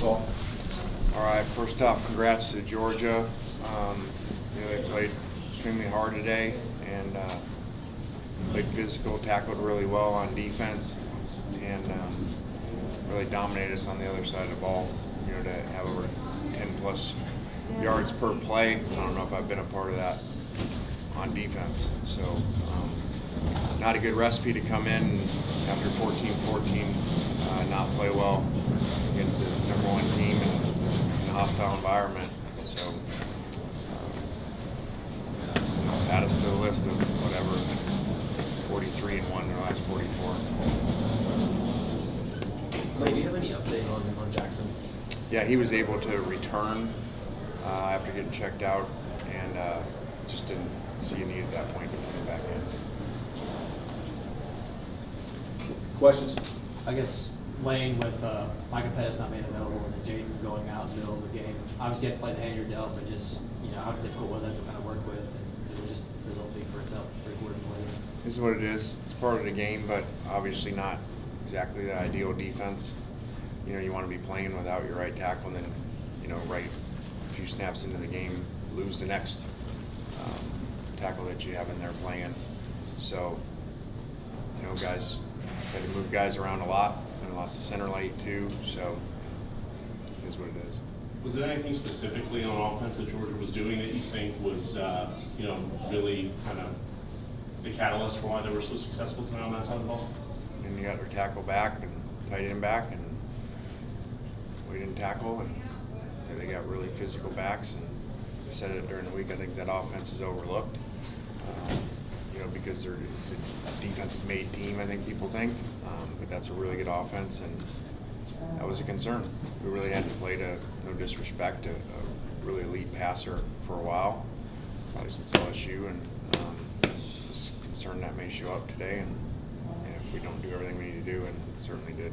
All right, first off, congrats to Georgia. They played extremely hard today and played physical, tackled really well on defense, and really dominated us on the other side of the ball. To have over 10 plus yards per play. I don't know if I've been a part of that on defense. So not a good recipe to come in after 14-14, not play well against the #1 team in a hostile environment. So add us to the list of whatever, 43-1 in the last 44. Mike, do you have any update on Jackson? Yeah, he was able to return after getting checked out, and just didn't see a need at that point to put him back in. Questions? I guess Lane with Micah Pettis not being available and then Jaden going out in the middle of the game. Obviously, you had to play the hand you're dealt, but just how difficult was that to kind of work with, and it was just the results speak for itself 3 quarters later. It's what it is. It's part of the game, but obviously not exactly the ideal defense. You want to be playing without your right tackle, and then right a few snaps into the game, lose the next tackle that you have in there playing. So guys had to move guys around a lot, and lost the center late too. So it is what it is. Was there anything specifically on offense that Georgia was doing that you think was really kind of the catalyst for why they were so successful tonight on that side of the ball? And you got their tackle back and tight end back, and we didn't tackle, and they got really physical backs. And I said it during the week, I think that offense is overlooked, because it's a defensive-made team, I think people think, but that's a really good offense, and that was a concern. We really had to play to, no disrespect, a really elite passer for a while, probably since LSU, and just concerned that may show up today, and if we don't do everything we need to do, and certainly did.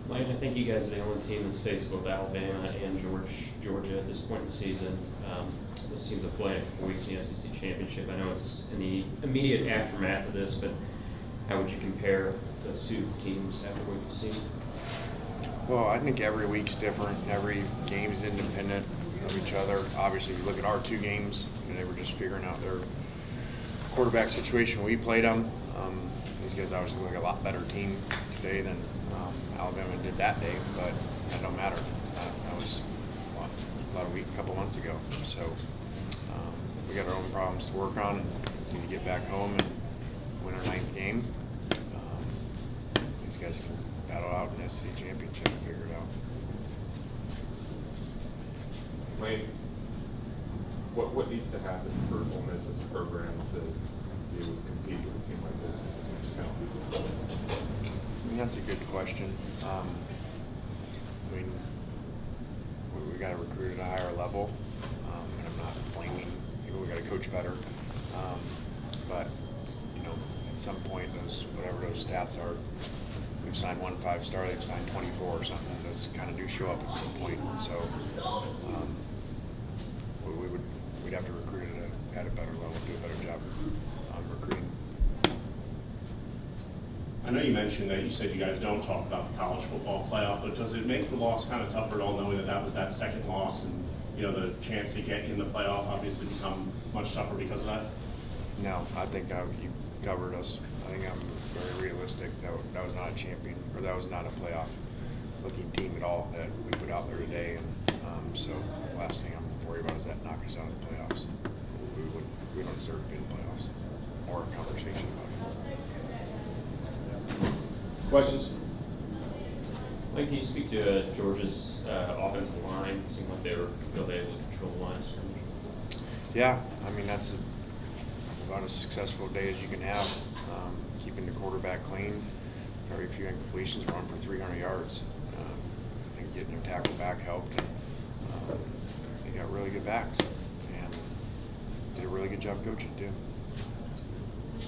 Mike, I think you guys are the only team that's faced both Alabama and Georgia at this point in the season. Those teams have played a weeks in the SEC championship. I know it's in the immediate aftermath of this, but how would you compare those two teams after what you've seen? Well, I think every week's different. Every game is independent of each other. Obviously, if you look at our 2 games, they were just figuring out their quarterback situation when we played them. These guys obviously look like a lot better team today than Alabama did that day, but that don't matter. That was about a couple months ago. So we got our own problems to work on. We need to get back home and win our 9th game. These guys can battle out in the SEC championship and figure it out. Lane, what needs to happen for Ole Miss as a program to be able to compete with a team like this with as much talent? That's a good question. We got to recruit at a higher level, and I'm not blaming people. We got to coach better, but at some point, whatever those stats are, we've signed 1 5-star, they've signed 24 or something. Those kind of do show up at some point. So we'd have to recruit at a better level, do a better job on recruiting. I know you mentioned that you said you guys don't talk about the college football playoff, but does it make the loss kind of tougher at all, knowing that was that second loss, and the chance to get in the playoff obviously become much tougher because of that? No, I think you covered us. I think I'm very realistic. That was not a champion, or that was not a playoff-looking team at all that we put out there today. And so the last thing I'm worried about is that knock us out of the playoffs. We don't deserve to be in the playoffs or a conversation about it. Questions? Mike, can you speak to Georgia's offensive line? It seemed like they were really able to control the line of scrimmage. Yeah, that's about as successful a day as you can have. Keeping the quarterback clean, very few incompletions, run for 300 yards. I think getting their tackle back helped. They got really good backs, and did a really good job coaching too.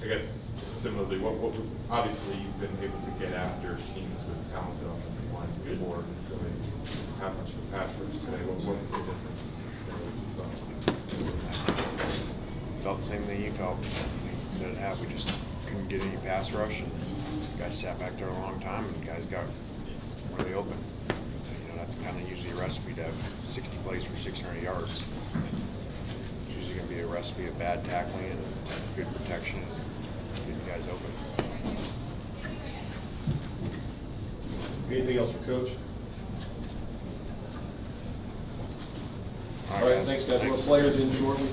I guess similarly, what was obviously you've been able to get after teams with talented offensive lines before. Really how much of a patch rush today? What was the difference than what you saw? Felt the same thing you felt. We said it half. We just couldn't get any pass rush, and guys sat back there a long time, and guys got really open. You know, that's kind of usually a recipe to have 60 plays for 600 yards. It's usually going to be a recipe of bad tackling and good protection, getting guys open. Anything else for Coach? All All right, thanks guys. We'll have players in shortly.